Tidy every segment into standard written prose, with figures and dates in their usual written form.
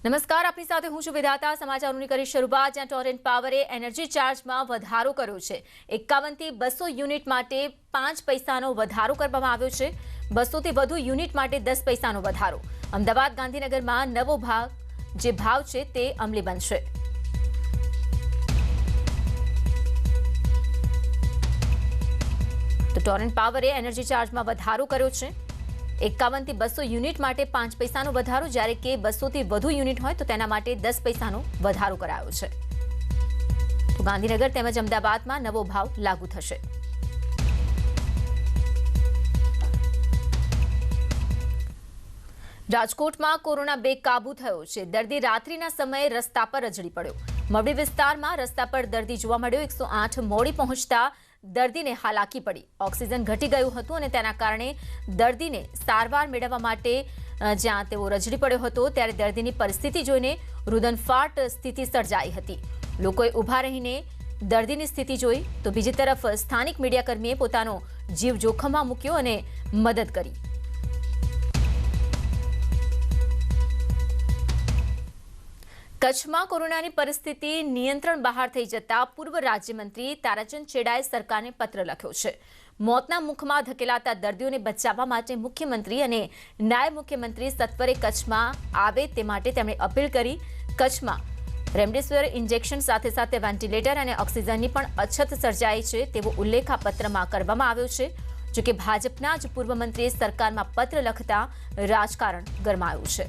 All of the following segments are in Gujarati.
નમસ્કાર, આપની સાથે હું છું વિધાતા। સમાચારોની કરી શરૂઆત। જ્યાં ટોરેન્ટ પાવરે એનર્જી ચાર્જમાં વધારો કર્યો છે। 51 થી 200 યુનિટ માટે 5 પૈસાનો વધારો કરવામાં આવ્યો છે। 200 થી વધુ યુનિટ માટે 10 પૈસાનો વધારો। અમદાવાદ ગાંધીનગરમાં નવો ભાવ છે તે અમલી બનશે। તો ટોરેન્ટ પાવરે એનર્જી ચાર્જમાં વધારો કર્યો છે। 51 થી 200 યુનિટ માટે 5 પૈસાનો વધારો, જ્યારે કે 200 થી વધુ યુનિટ હોય તો તેના માટે 10 પૈસાનો વધારો કરાયો છે। તો ગાંધીનગર તેમજ અમદાવાદમાં નવો ભાવ લાગુ થશે। રાજકોટમાં કોરોના બેકાબૂ થયો છે। દર્દી રાત્રિના સમયે રસ્તા પર રજડી પડ્યો। મવડી વિસ્તારમાં રસ્તા પર દર્દી જોવા મળ્યો। 108 મોડી પહોંચતા દર્દીને હાલાકી પડી। ઓક્સિજન ઘટી ગયું હતું અને તેના કારણે દર્દીને સારવાર મેળવવા માટે જ્યાં તેઓ રજડી પડ્યો હતો ત્યારે દર્દીની પરિસ્થિતિ જોઈને રુદનફાટ સ્થિતિ સર્જાઈ હતી। લોકોએ ઊભા રહીને દર્દીની સ્થિતિ જોઈ તો બીજી તરફ સ્થાનિક મીડિયાકર્મીએ પોતાનો જીવ જોખમમાં મૂક્યો અને મદદ કરી। કચ્છમાં કોરોનાની પરિસ્થિતિ નિયંત્રણ બહાર થઈ જતા પૂર્વ રાજ્યમંત્રી તારાચંદ છેડાએ સરકારને પત્ર લખ્યો છે। મોતના મુખમાં ધકેલાતા દર્દીઓને બચાવવા માટે મુખ્યમંત્રી અને નાયબ મુખ્યમંત્રી સત્વરે કચ્છમાં આવે તે માટે તેમણે અપીલ કરી। કચ્છમાં રેમડેસિવિર ઇન્જેક્શન સાથે વેન્ટિલેટર અને ઓક્સિજનની પણ અછત સર્જાઈ છે તેવો ઉલ્લેખ આ પત્રમાં કરવામાં આવ્યો છે। જોકે ભાજપના જ પૂર્વ મંત્રીએ સરકારમાં પત્ર લખતા રાજકારણ ગરમાયું છે।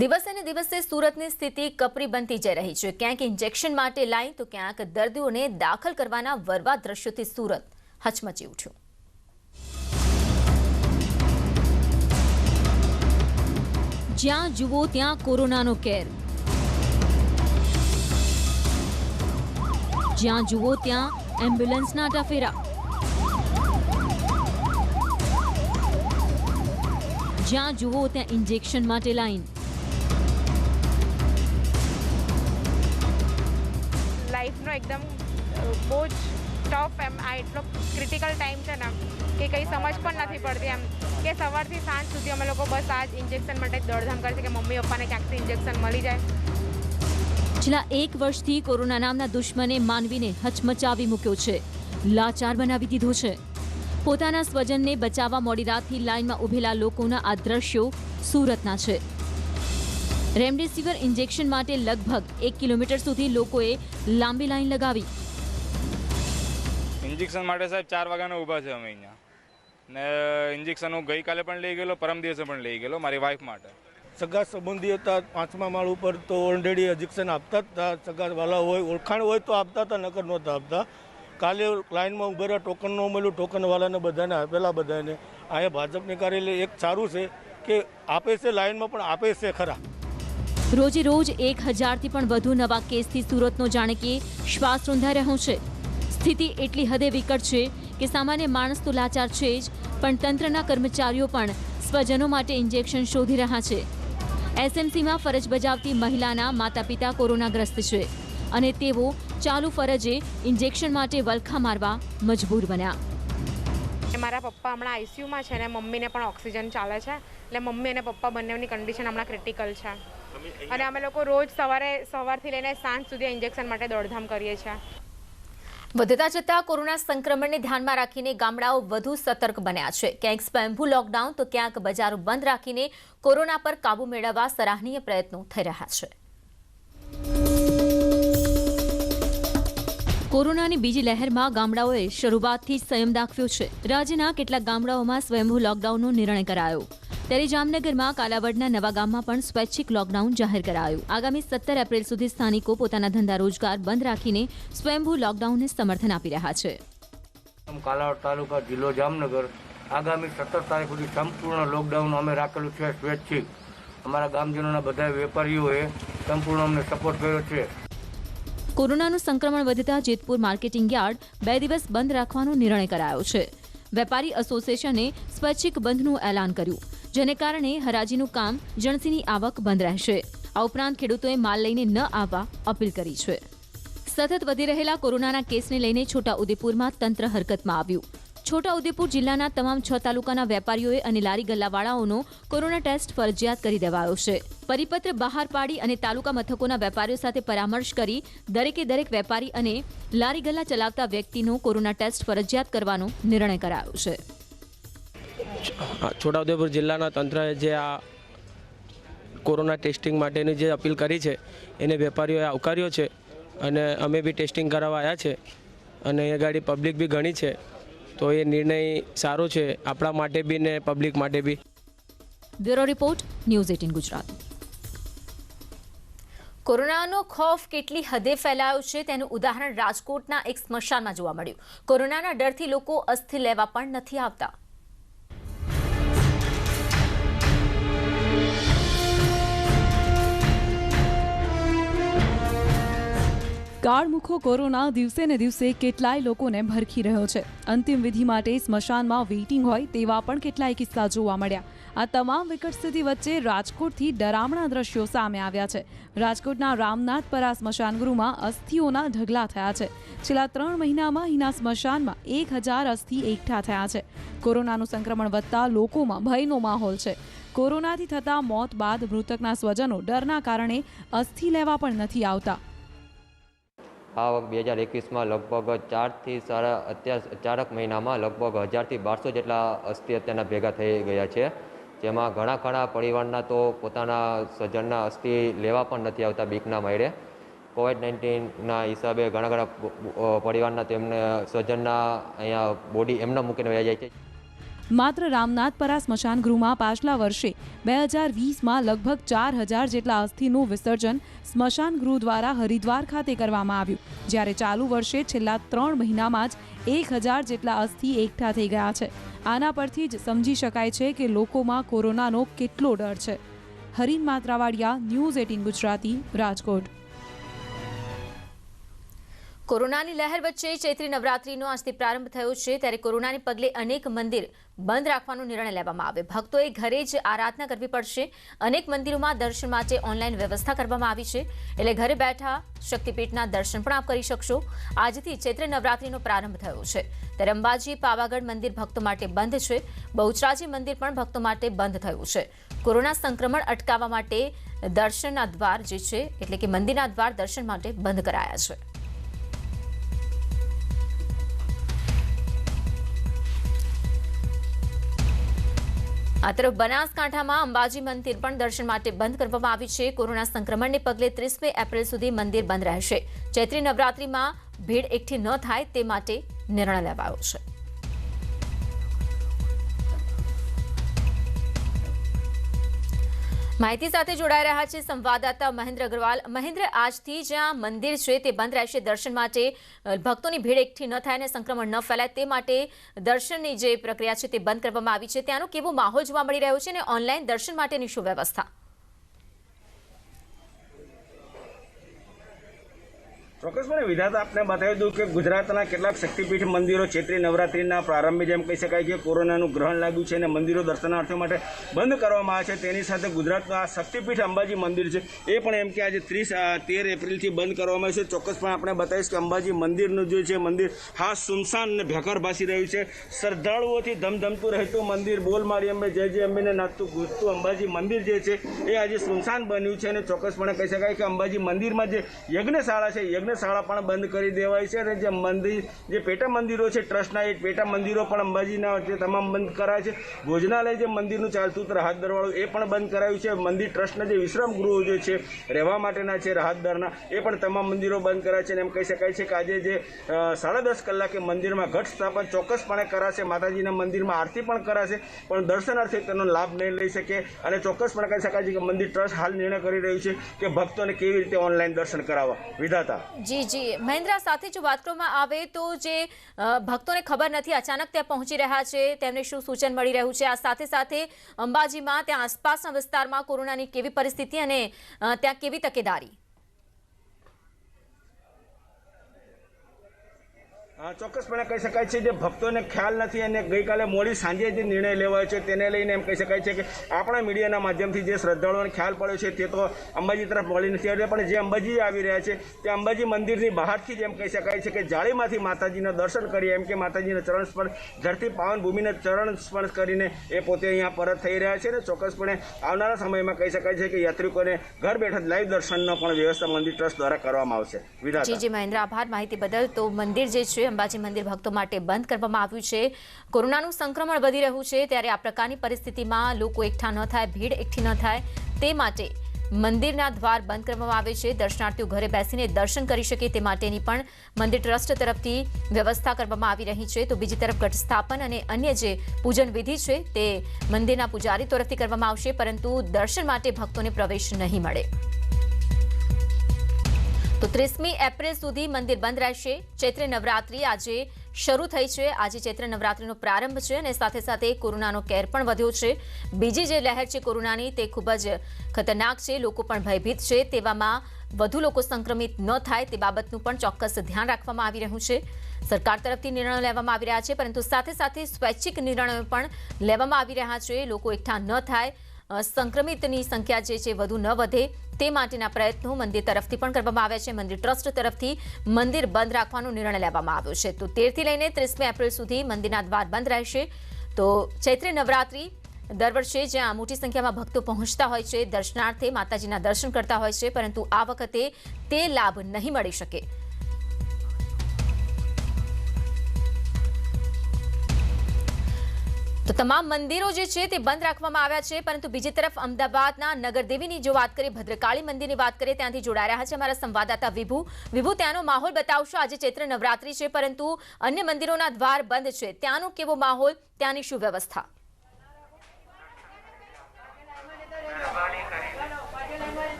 દિવસે ને દિવસે સુરતની સ્થિતિ કપરી બનતી જઈ રહી છે। ક્યાંક ઇન્જેક્શન માટે લાઈન તો ક્યાંક દર્દીઓને દાખલ કરવાના વરવા દ્રશ્યોથી સુરત હચમચી ઉઠ્યું। જ્યાં જુઓ ત્યાં કોરોનાનો કેર, જ્યાં જુઓ ત્યાં એમ્બ્યુલન્સના ટફેરા, જ્યાં જુઓ ત્યાં ઇન્જેક્શન માટે લાઈન। લાઈફનો એકદમ બહુ જ ટફ આ એટલો ક્રિટિકલ ટાઈમ છે ને કે કંઈ સમજ પણ નથી પડતી એમ કે સવારથી સાંજ સુધી અમે લોકો બસ આ જ ઇન્જેક્શન માટે દોડધામ કરીએ કે મમ્મી પપ્પાને ક્યાંકથી ઇન્જેક્શન મળી જાય। છેલ્લા 1 વર્ષથી કોરોના નામના દુશ્મને માનવીને હચમચાવી મૂક્યો છે, લાચાર બનાવી દીધો છે। પોતાના સ્વજનને બચાવવા મોડી રાતથી લાઇનમાં ઉભેલા લોકોના આ દ્રશ્યો સુરતના છે। રેમડેસિવિર ઇન્જેક્શન માટે લગભગ 1 કિલોમીટર સુધી લોકોએ લાંબી લાઈન લગાવી। ઇન્જેક્શન માટે સાહેબ 4 વાગ્યાના ઊભા છે અમે અહીંયા ને ઇન્જેક્શન હું ગઈકાલે પણ લઈ ગયેલો, પરમ દિવસે પણ લઈ ગયેલો મારી વાઈફ માટે। સગા સંબંધી હતા 5મા માળ ઉપર તો ઓલરેડી ઇન્જેક્શન આપતા જ હતા। સગા વાલા હોય ઓળખાણ હોય તો આપતા હતા, નકર નહોતા આપતા। કાલે લાઈનમાં ઉભા રહ્યા, ટોકન ન મળ્યું, ટોકનવાળાને બધાને આપેલા બધાને। અહીંયા ભાજપની કાર્યાલય એક સારું છે કે આપે છે લાઈનમાં પણ આપે છે ખરા। રોજે રોજ 1000થી પણ વધુ નવા કેસથી સુરતનો જાણે કે શ્વાસ રૂંધાઈ રહ્યો છે। સ્થિતિ એટલી હદે વિકટ છે કે સામાન્ય માણસ તો લાચાર છે જ, પણ તંત્રના કર્મચારીઓ પણ સ્વજનો માટે ઇન્જેક્શન શોધી રહ્યા છે। એસએમસીમાં ફરજ બજાવતી મહિલાના માતા પિતા કોરોનાગ્રસ્ત છે અને તેઓ ચાલુ ફરજે ઇન્જેક્શન માટે વલખા મારવા મજબૂર બન્યા। મારા પપ્પા હમણાં આઈસીયુમાં છે ને મમ્મીને પણ ઓક્સિજન ચાલે છે, એટલે મમ્મી અને પપ્પા બંનેની કન્ડિશન હમણાં ક્રિટિકલ છે અને અમે લોકો રોજ સવારથી લઈને સાંજ સુધી ઇન્જેક્શન માટે દોડધામ કરીએ છીએ। વધતા જતા કોરોના સંક્રમણને ધ્યાનમાં રાખીને ગામડાઓ વધુ સતર્ક બન્યા છે। ક્યાંક સ્વયંભૂ લોકડાઉન તો ક્યાંક બજારો બંધ રાખીને કોરોના પર કાબુ મેળવવા સરાહનીય પ્રયત્નો થઈ રહ્યા છે। કોરોનાની બીજી લહેરમાં ગામડાઓએ શરૂઆતથી સંયમ દાખવ્યો છે। રાજ્યના કેટલાક ગામડાઓમાં સ્વયંભૂ લોકડાઉનનો નિર્ણય કરાયો, ત્યારે જામનગરમાં કાલાવડના નવા ગામમાં પણ સ્વૈચ્છિક લોકડાઉન જાહેર કરાયું। આગામી 17 એપ્રિલ સુધી સ્થાનિકો પોતાના ધંધા રોજગાર બંધ રાખીને સ્વયંભૂ લોકડાઉનને સમર્થન આપી રહ્યા છે। કાલાવડ તાલુકા જિલ્લો જામનગર આગામી 17 તારીખ સુધી સંપૂર્ણ લોકડાઉન અમે રાખેલું છે સ્વૈચ્છિક। અમારા ગામજનોના બધા વેપારીઓએ સંપૂર્ણ અમને સપોર્ટ કર્યો છે। કોરોનાનું સંક્રમણ વધતા જેતપુર માર્કેટિંગ યાર્ડ 2 દિવસ બંધ રાખવાનો નિર્ણય કરાયો છે। વેપારી એસોસિએશને સ્વૈચ્છિક બંધનું એલાન કર્યું, જેને કારણે હરાજીનું કામ, જણસીની આવક બંધ રહેશે। આ ઉપરાંત ખેડૂતોએ માલ લઈને ન આવવા અપીલ કરી છે। સતત વધી રહેલા કોરોનાના કેસને લઈને છોટાઉદેપુરમાં તંત્ર હરકતમાં આવ્યું। છોટાઉદેપુર જિલ્લાના તમામ 6 તાલુકાના વેપારીઓએ અને લારી ગલ્લાવાળાઓનો કોરોના ટેસ્ટ ફરજિયાત કરી દેવાયો છે. પરિપત્ર બહાર પાડી અને તાલુકા મથકોના વેપારીઓ સાથે પરામર્શ કરી દરેક વેપારી અને લારી ગલ્લા ચલાવતા વ્યક્તિનો કોરોના ટેસ્ટ ફરજિયાત કરવાનો નિર્ણય કરાયો છે. છોટાઉદેપુર જિલ્લાના તંત્રએ જે આ કોરોના ટેસ્ટિંગ માટેની જે અપીલ કરી છે એને વેપારીઓએ આવકાર્યો છે અને અમે બી ટેસ્ટિંગ કરાવવા આવ્યા છે અને એ ગાડી પબ્લિક બી ઘણી છે, તો એ નિર્ણય સારો છે આપણા માટે બી ને પબ્લિક માટે બી. Bureau report, news 18 Gujarat. કોરોનાનો ખૌફ કેટલી હદે ફેલાયો છે તેનું ઉદાહરણ રાજકોટના એક સ્મશાનમાં જોવા મળ્યું. કોરોનાના ડરથી લોકો અસ્થિ લેવા પણ નથી આવતા. કાળમુખો કોરોના દિવસે ને દિવસે કેટલાય લોકોને ભરખી રહ્યો છે. અંતિમ વિધિ માટે સ્મશાનમાં વેઇટિંગ હોય તેવા પણ કેટલાય કિસ્સા જોવા મળ્યા. આ તમામ વિકટ સ્થિતિ વચ્ચે રાજકોટથી ડરામણા દ્રશ્યો સામે આવ્યા છે. રાજકોટના રામનાથપરા સ્મશાનગૃહમાં અસ્થિઓના ઢગલા થયા છે. છેલ્લા 3 મહિનામાં અહીંના સ્મશાનમાં 1000 અસ્થિ એકઠા થયા છે. કોરોનાનું સંક્રમણ વધતા લોકોમાં ભયનો માહોલ છે. કોરોનાથી થતા મોત બાદ મૃતકના સ્વજનો ડરના કારણે અસ્થિ લેવા પણ નથી આવતા. આ વખત 2021માં લગભગ 4 મહિનામાં લગભગ 1000થી 1200 જેટલા અસ્થિ અત્યારના ભેગા થઈ ગયા છે, જેમાં ઘણા પરિવારના તો પોતાના સ્વજનના અસ્થિ લેવા પણ નથી આવતા બીકના મારે. કોવિડ-19ના હિસાબે ઘણા પરિવારના તેમને સ્વજનના અહીંયા બોડી એમને મૂકીને વયા જાય છે. માત્ર રામનાથપરા સ્મશાનગૃહમાં પાછલા વર્ષે 2020માં લગભગ 4000 જેટલા અસ્થિનું વિસર્જન સ્મશાનગૃહ દ્વારા હરિદ્વાર ખાતે કરવામાં આવ્યું, જ્યારે ચાલુ વર્ષે છેલ્લા 3 મહિનામાં જ 1000 જેટલા અસ્થિ એકઠા થઈ ગયા છે. આના પરથી જ સમજી શકાય છે કે લોકોમાં કોરોનાનો કેટલો ડર છે. હરીન માત્રાવાડિયા, ન્યૂઝ 18 ગુજરાતી, રાજકોટ. કોરોનાની લહેર વચ્ચે ચૈત્રી નવરાત્રીનો આજથી પ્રારંભ થયો છે, ત્યારે કોરોનાને પગલે અનેક મંદિર બંધ રાખવાનો નિર્ણય લેવામાં આવ્યો. ભક્તોએ ઘરે જ આરાધના કરવી પડશે. અનેક મંદિરોમાં દર્શન માટે ઓનલાઈન વ્યવસ્થા કરવામાં આવી છે, એટલે ઘરે બેઠા શક્તિપીઠના દર્શન પણ આપ કરી શકશો. આજથી ચૈત્રી નવરાત્રીનો પ્રારંભ થયો છે, ત્યારે અંબાજી, પાવાગઢ મંદિર ભક્તો માટે બંધ છે. બહુચરાજી મંદિર પણ ભક્તો માટે બંધ થયું છે. કોરોના સંક્રમણ અટકાવવા માટે દર્શનના દ્વાર જે છે એટલે કે મંદિરના દ્વાર દર્શન માટે બંધ કરાયા છે. આ તરફ બનાસકાંઠામાં અંબાજી મંદિર પણ દર્શન માટે બંધ કરવામાં આવ્યું છે. કોરોના સંક્રમણને પગલે 30મી એપ્રિલ સુધી મંદિર બંધ રહેશે. ચૈત્રી નવરાત્રીમાં ભીડ એકઠી ન થાય તે માટે નિર્ણય લેવાયો છે. માહિતી સાથે જોડાઈ રહ્યા છે સંવાદદાતા મહેન્દ્ર અગ્રવાલ. મહેન્દ્ર, આજથી જ્યાં મંદિર છે તે બંધ રહેશે દર્શન માટે, ભક્તોની ભીડ એકઠી ન થાય અને સંક્રમણ ન ફેલાય તે માટે દર્શનની જે પ્રક્રિયા છે તે બંધ કરવામાં આવી છે. ત્યાંનો કેવો માહોલ જોવા મળી રહ્યો છે અને ઓનલાઈન દર્શન માટેની શું વ્યવસ્થા? ચોક્કસપણે વિધાતા આપને બતાવી દઉં કે ગુજરાતના કેટલાક શક્તિપીઠ મંદિરો ચૈત્રી નવરાત્રિના પ્રારંભે જેમ કહી શકાય કે કોરોનાનું ગ્રહણ લાગ્યું છે અને મંદિરો દર્શનાર્થીઓ માટે બંધ કરવામાં આવે છે. તેની સાથે ગુજરાતનું આ શક્તિપીઠ અંબાજી મંદિર છે એ પણ એમ કે આજે 13 એપ્રિલથી બંધ કરવામાં આવે છે. ચોક્કસપણે આપણે બતાવીશ કે અંબાજી મંદિરનું જે છે મંદિર ખાસ સુમસાન અને ભેખર ભાસી રહ્યું છે. શ્રદ્ધાળુઓથી ધમધમતું રહેતું મંદિર, બોલ મારી અંબે જય અંબેને નાચતું ગૂંજતું અંબાજી મંદિર જે છે એ આજે સુમસાન બન્યું છે અને ચોક્કસપણે કહી શકાય કે અંબાજી મંદિરમાં જે યજ્ઞશાળા છે શાળા પણ બંધ કરી દેવાય છે અને જે મંદિર જે પેટા મંદિરો છે ટ્રસ્ટના એ પેટા મંદિરો પણ અંબાજીના જે તમામ બંધ કરાય છે. ભોજનાલય જે મંદિરનું ચાલતું હતું રાહત દરવાળું એ પણ બંધ કરાયું છે. મંદિર ટ્રસ્ટના જે વિશ્રામ ગૃહો જે છે રહેવા માટેના છે રાહત દરના એ પણ તમામ મંદિરો બંધ કરાય છે અને એમ કહી શકાય છે કે આજે જે 10:30 કલાકે મંદિરમાં ઘટ સ્થાપન ચોક્કસપણે કરાશે. માતાજીના મંદિરમાં આરતી પણ કરાશે, પણ દર્શનાર્થી તેનો લાભ નહીં લઈ શકે અને ચોક્કસપણે કહી શકાય છે કે મંદિર ટ્રસ્ટ હાલ નિર્ણય કરી રહ્યું છે કે ભક્તોને કેવી રીતે ઓનલાઈન દર્શન કરાવવા. વિધાતા જી મહેન્દ્ર, સાથે જો વાત કરવામાં આવે તો જે ભક્તોને ખબર નથી અચાનક ત્યાં પહોંચી રહ્યા છે તેમને શું સૂચન મળી રહ્યું છે? આ સાથે અંબાજીમાં ત્યાં આસપાસના વિસ્તારમાં કોરોનાની કેવી પરિસ્થિતિ અને ત્યાં કેવી તકેદારી? ચોક્કસપણે કહી શકાય છે જે ભક્તોને ખ્યાલ નથી અને ગઈકાલે મોડી સાંજે જે નિર્ણય લેવાયો છે તેને લઈને એમ કહી શકાય છે કે આપણા મીડિયાના માધ્યમથી જે શ્રદ્ધાળુઓને ખ્યાલ પડ્યો છે તે તો અંબાજી તરફ મળી નથી આવ્યો, પણ જે અંબાજી આવી રહ્યા છે તે અંબાજી મંદિરની બહારથી જ એમ કહી શકાય છે કે જાળીમાંથી માતાજીના દર્શન કરી એમ કે માતાજીના ચરણ સ્પર્શ ધરતી પાવન ભૂમિને ચરણ સ્પર્શ કરીને એ પોતે અહીંયા પરત થઈ રહ્યા છે. અને ચોક્કસપણે આવનારા સમયમાં કહી શકાય છે કે યાત્રિકોને ઘર બેઠા લાઈવ દર્શનનો પણ વ્યવસ્થા મંદિર ટ્રસ્ટ દ્વારા કરવામાં આવશે. જી મહેન્દ્ર, આભાર માહિતી બદલ. તો મંદિર જે છે અંબાજી મંદિર ભક્તો માટે બંધ કરવામાં આવ્યું છે. કોરોનાનું સંક્રમણ વધી રહ્યું છે ત્યારે આ પ્રકારની પરિસ્થિતિમાં લોકો એકઠા ન થાય, ભીડ એકઠી ન થાય તે માટે મંદિરના દ્વાર બંધ કરવામાં આવે છે. દર્શનાર્થીઓ ઘરે બેસીને દર્શન કરી શકે તે માટેની પણ મંદિર ટ્રસ્ટ તરફથી વ્યવસ્થા કરવામાં આવી રહી છે. તો બીજી તરફ ઘટ સ્થાપન અને અન્ય જે પૂજન વિધિ છે તે મંદિરના પૂજારી તરફથી કરવામાં આવશે, પરંતુ દર્શન માટે ભક્તોને પ્રવેશ નહીં મળે. તો 30મી એપ્રિલ સુધી મંદિર બંધ રહેશે. ચૈત્ર નવરાત્રી આજે શરૂ થઈ છે. આજે ચૈત્ર નવરાત્રીનો પ્રારંભ છે અને સાથે સાથે કોરોનાનો કેર પણ વધ્યો છે. બીજી જે લહેર છે કોરોનાની તે ખૂબ જ ખતરનાક છે. લોકો પણ ભયભીત છે. તેવામાં વધુ લોકો સંક્રમિત ન થાય તે બાબતનું પણ ચોક્કસ ધ્યાન રાખવામાં આવી રહ્યું છે. સરકાર તરફથી નિર્ણયો લેવામાં આવી રહ્યા છે, પરંતુ સાથે સાથે સ્વૈચ્છિક નિર્ણયો પણ લેવામાં આવી રહ્યા છે. લોકો એકઠા ન થાય, સંક્રમિતની સંખ્યા જે છે વધુ ન વધે તે માટેના પ્રયત્નો મંદિર તરફથી પણ કરવામાં આવ્યા છે. મંદિર ટ્રસ્ટ તરફથી મંદિર બંધ રાખવાનો નિર્ણય લેવામાં આવ્યો છે. તો 13થી લઈને 30મી એપ્રિલ સુધી મંદિરના દ્વાર બંધ રહેશે. તો ચૈત્રી નવરાત્રી દર વર્ષે જ્યાં મોટી સંખ્યામાં ભક્તો પહોંચતા હોય છે, દર્શનાર્થે માતાજીના દર્શન કરતા હોય છે, પરંતુ આ વખતે તે લાભ નહીં મળી શકે. તો તમામ મંદિરો જે છે તે બંધ રાખવામાં આવ્યા છે, પરંતુ બીજી તરફ અમદાવાદના નગરદેવીની જો વાત કરીએ, ભદ્રકાળી મંદિરની વાત કરીએ, ત્યાંથી જોડાઈ રહ્યા છે અમારા સંવાદદાતા વિભુ. ત્યાંનો માહોલ બતાવશો. આજે ચૈત્ર નવરાત્રી છે પરંતુ અન્ય મંદિરોના દ્વાર બંધ છે. ત્યાંનો કેવો માહોલ, ત્યાંની શું વ્યવસ્થા?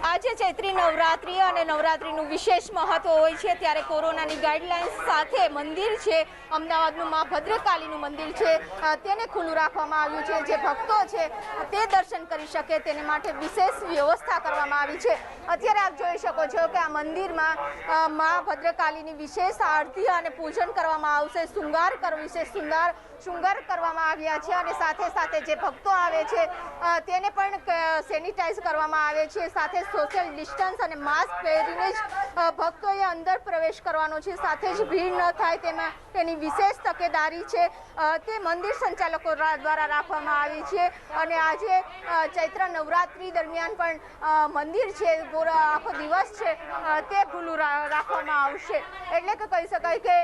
આજે ચૈત્રી નવરાત્રી અને નવરાત્રીનું વિશેષ મહત્વ હોય છે, ત્યારે કોરોનાની ગાઈડલાઇન્સ સાથે મંદિર છે અમદાવાદનું મા ભદ્રકાળીનું મંદિર છે તેને ખુલ્લું રાખવામાં આવ્યું છે. જે ભક્તો છે તે દર્શન કરી શકે તેને માટે વિશેષ વ્યવસ્થા કરવામાં આવી છે. અત્યારે આપ જોઈ શકો છો કે આ મંદિરમાં મા ભદ્રકાળીની વિશેષ આરતી અને પૂજન કરવામાં આવશે. વિશેષ શૃંગાર કરવામાં આવ્યા છે અને સાથે સાથે જે ભક્તો આવે છે તેને પણ સેનિટાઈઝ કરવામાં આવે છે. સાથે સોશિયલ ડિસ્ટન્સ અને માસ્ક પહેરીને જ ભક્તોએ અંદર પ્રવેશ કરવાનો છે. સાથે જ ભીડ ન થાય તેની વિશેષ તકેદારી છે તે મંદિર સંચાલકો દ્વારા રાખવામાં આવી છે. અને આજે ચૈત્ર નવરાત્રી દરમિયાન પણ મંદિર છે આખો દિવસ છે તે ખુલ્લું રાખવામાં આવશે. એટલે કે કહી શકાય કે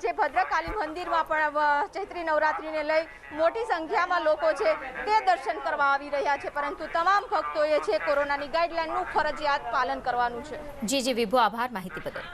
જે ભદ્રકાળી મંદિરમાં પણ ચૈત્રી નવરાત્રીને લઈ મોટી સંખ્યામાં લોકો છે તે દર્શન કરવા આવી રહ્યા છે, પરંતુ તમામ ભક્તોએ છે કોરોનાની ગાઈડલાઈનનું ફરજિયાત પાલન કરવાનું છે. જી વિભુ, આભાર માહિતી બદલ.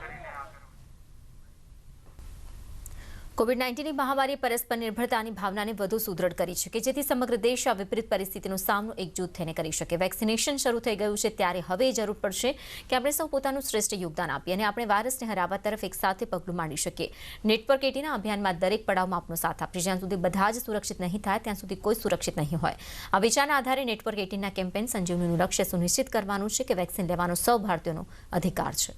કોવિડ-19ની મહામારી પરસ્પર નિર્ભરતાની ભાવનાને વધુ સુદૃઢ કરી છે કે જેથી સમગ્ર દેશ આ વિપરીત પરિસ્થિતિનો સામનો એકજૂથ થઈને કરી શકે. વેક્સિનેશન શરૂ થઈ ગયું છે ત્યારે હવે જરૂર પડશે કે આપણે સૌ પોતાનું શ્રેષ્ઠ યોગદાન આપીએ અને આપણે વાયરસને હરાવવા તરફ એક સાથે પગલું માંડી શકીએ. નેટવર્ક 18ના અભિયાનમાં દરેક પડાવમાં આપનો સાથ આપશે. જ્યાં સુધી બધા જ સુરક્ષિત નહીં થાય ત્યાં સુધી કોઈ સુરક્ષિત નહીં હોય. આ વિચારના આધારે નેટવર્ક 18ના કેમ્પેન સંજીવનીનું લક્ષ્ય સુનિશ્ચિત કરવાનું છે કે વેક્સિન લેવાનો સૌ ભારતીયોનો અધિકાર છે.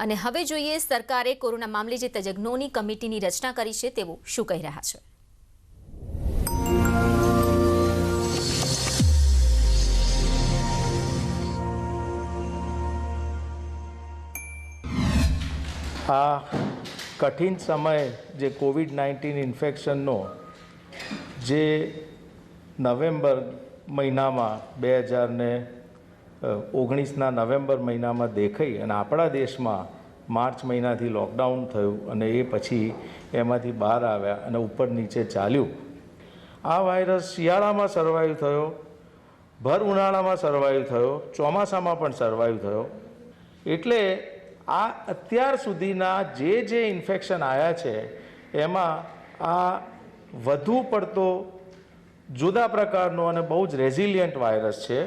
અને હવે જોઈએ સરકારે કોરોના મામલે જે તજજ્ઞોની કમિટીની રચના કરી છે તેઓ શું કહી રહ્યા છે. આ કઠિન સમય જે કોવિડ-19 ઇન્ફેક્શનનો જે નવેમ્બર મહિનામાં 2019ના નવેમ્બર મહિનામાં દેખાઈ અને આપણા દેશમાં માર્ચ મહિનાથી લોકડાઉન થયું અને એ પછી એમાંથી બહાર આવ્યા અને ઉપર નીચે ચાલ્યું. આ વાયરસ શિયાળામાં સર્વાઈવ થયો, ભર ઉનાળામાં સર્વાઈવ થયો, ચોમાસામાં પણ સર્વાઈવ થયો. એટલે આ અત્યાર સુધીના જે ઇન્ફેક્શન આવ્યા છે એમાં આ વધુ પડતો જુદા પ્રકારનો અને બહુ જ રેઝિલિયન્ટ વાયરસ છે.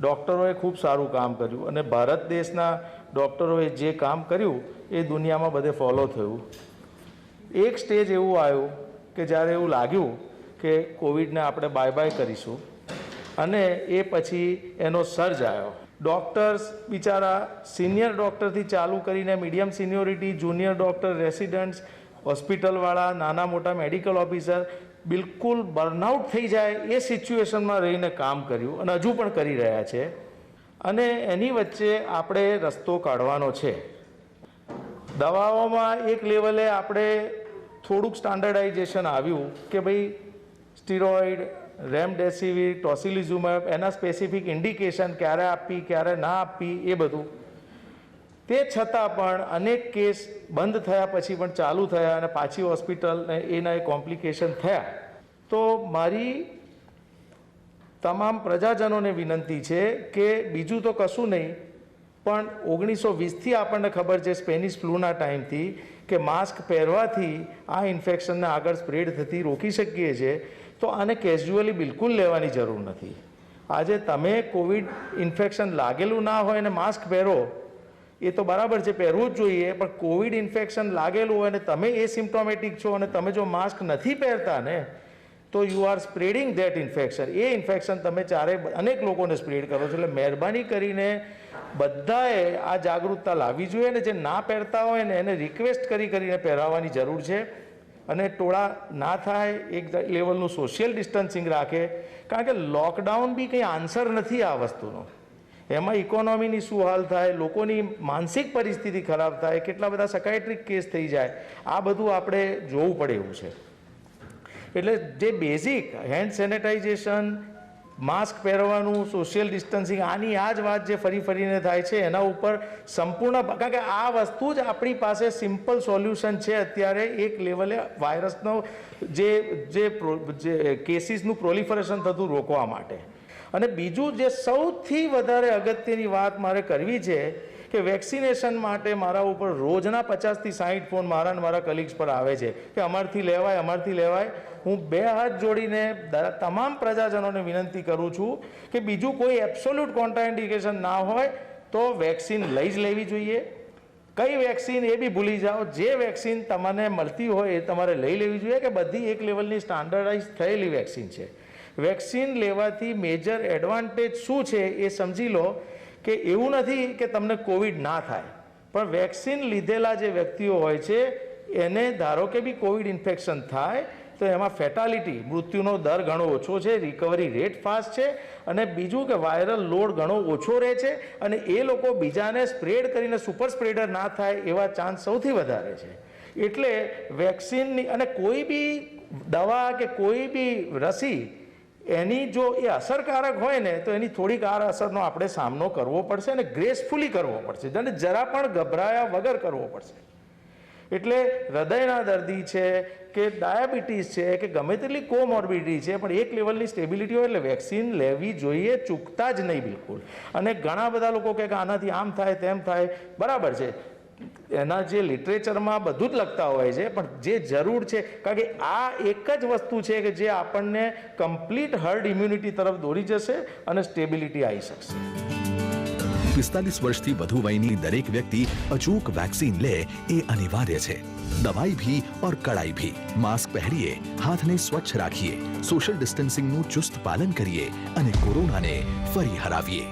ડૉક્ટરોએ ખૂબ સારું કામ કર્યું અને ભારત દેશના ડૉક્ટરોએ જે કામ કર્યું એ દુનિયામાં બધે ફોલો થયું. એક સ્ટેજ એવું આવ્યું કે જ્યારે એવું લાગ્યું કે કોવિડને આપણે બાય બાય કરીશું, અને એ પછી એનો સર્જ આવ્યો. ડૉક્ટર્સ બિચારા સિનિયર ડૉક્ટરથી ચાલુ કરીને medium seniority, junior doctor, residents, હોસ્પિટલવાળા, નાના મોટા મેડિકલ ઓફિસર બિલકુલ બર્નઆઉટ થઈ જાય એ સિચ્યુએશનમાં રહીને કામ કર્યું અને હજુ પણ કરી રહ્યા છે. અને એની વચ્ચે આપણે રસ્તો કાઢવાનો છે. દવાઓમાં એક લેવલે આપણે થોડુંક સ્ટાન્ડર્ડાઇઝેશન આવ્યું કે ભાઈ સ્ટીરોઇડ, રેમડેસિવિર, ટોસિલિઝુમેબ, એના સ્પેસિફિક ઇન્ડિકેશન ક્યારે આપવી, ક્યારે ના આપવી, એ બધું. તે છતાં પણ અનેક કેસ બંધ થયા પછી પણ ચાલુ થયા અને પાછી હોસ્પિટલ એના કોમ્પ્લિકેશન થયા. તો મારી તમામ પ્રજાજનોને વિનંતી છે કે બીજું તો કશું નહીં, પણ 1920થી આપણને ખબર છે સ્પેનિશ ફ્લૂના ટાઈમથી કે માસ્ક પહેરવાથી આ ઇન્ફેક્શનને આગળ સ્પ્રેડ થતી રોકી શકીએ છીએ. તો આને કેઝ્યુઅલી બિલકુલ લેવાની જરૂર નથી. આજે તમે કોવિડ ઇન્ફેક્શન લાગેલું ના હોય અને માસ્ક પહેરો એ તો બરાબર છે, પહેરવું જ જોઈએ. પણ કોવિડ ઇન્ફેક્શન લાગેલું હોય અને તમે એસિમ્પ્ટોમેટિક છો અને તમે જો માસ્ક નથી પહેરતા ને, તો you are spreading that infection. A infection તમે અનેક લોકોને સ્પ્રેડ કરો છો. એટલે મહેરબાની કરીને બધાએ આ જાગૃતતા લાવવી જોઈએ અને જે ના પહેરતા હોય ને એને રિક્વેસ્ટ કરીને પહેરાવવાની જરૂર છે. અને ટોળા ના થાય, એક લેવલનું સોશિયલ ડિસ્ટન્સિંગ રાખે. કારણ કે લોકડાઉન બી કંઈ આન્સર નથી આ વસ્તુનો. એમાં ઇકોનોમીની શું હાલ થાય, લોકોની માનસિક પરિસ્થિતિ ખરાબ થાય, કેટલા બધા સકાઇટ્રિક કેસ થઈ જાય, આ બધું આપણે જોવું પડે એવું છે. એટલે જે બેઝિક હેન્ડ સેનેટાઇઝેશન, માસ્ક પહેરવાનું, સોશિયલ ડિસ્ટન્સિંગ, આની આ જ વાત જે ફરીને થાય છે એના ઉપર સંપૂર્ણ, કારણ કે આ વસ્તુ જ આપણી પાસે સિમ્પલ સોલ્યુશન છે અત્યારે એક લેવલે વાયરસનો જે કેસીસનું પ્રોલિફરેશન થતું રોકવા માટે. અને બીજું જે સૌથી વધારે અગત્યની વાત મારે કરવી છે કે વેક્સિનેશન માટે મારા ઉપર રોજના 50થી 60 ફોન મારા અને મારા કલીગ્સ પર આવે છે કે અમારથી લેવાય. હું 2 હાથ જોડીને તમામ પ્રજાજનોને વિનંતી કરું છું કે બીજું કોઈ એબ્સોલ્યુટ કોન્ટ્રાઇન્ડિકેશન ના હોય તો વેક્સિન લઈ જ લેવી જોઈએ. કઈ વેક્સિન એ બી ભૂલી જાઓ, જે વેક્સિન તમને મળતી હોય એ તમારે લઈ લેવી જોઈએ કે બધી એક લેવલની સ્ટાન્ડર્ડાઇઝ થયેલી વેક્સિન છે. વેક્સિન લેવાથી મેજર એડવાન્ટેજ શું છે એ સમજી લો કે એવું નથી કે તમને કોવિડ ના થાય, પણ વેક્સિન લીધેલા જે વ્યક્તિઓ હોય છે એને ધારો કે બી કોવિડ ઇન્ફેક્શન થાય તો એમાં ફેટાલિટી, મૃત્યુનો દર ઘણો ઓછો છે, રિકવરી રેટ ફાસ્ટ છે, અને બીજું કે વાયરલ લોડ ઘણો ઓછો રહે છે અને એ લોકો બીજાને સ્પ્રેડ કરીને સુપર સ્પ્રેડર ના થાય એવા ચાન્સ સૌથી વધારે છે. એટલે વેક્સિનની અને કોઈ બી દવા કે કોઈ બી રસી એની જો એ અસરકારક હોય ને તો એની થોડીક અસરનો આપણે સામનો કરવો પડશે અને ગ્રેસફુલી કરવો પડશે અને જરા પણ ગભરાયા વગર કરવો પડશે. એટલે હૃદયના દર્દી છે કે ડાયાબિટીસ છે કે ગમે તેટલી કોમોર્બિડિટી છે, પણ એક લેવલની સ્ટેબિલિટી હોય એટલે વેક્સિન લેવી જોઈએ, ચૂકતા જ નહીં બિલકુલ. અને ઘણા બધા લોકો કહે કે આનાથી આમ થાય તેમ થાય, બરાબર છે, એના જે લિટરેચરમાં બધું જ લખતા હોય છે, પણ જે જરૂર છે, કારણ કે આ એક જ વસ્તુ છે કે જે આપણને કમ્પ્લીટ હર્ડ ઇમ્યુનિટી તરફ દોરી જશે અને સ્ટેબિલિટી આવી શકશે. 45 વર્ષથી વધુ વયની દરેક વ્યક્તિ અચૂક વેક્સિન લે એ અનિવાર્ય છે. દવાઈ भी और कड़ाई भी. मास्क पहनिए, हाथને સ્વચ્છ રાખીએ, સોશિયલ ડિસ્ટન્સિંગનું ચુસ્ત પાલન કરીએ અને કોરોનાને ફરી હરાવીએ.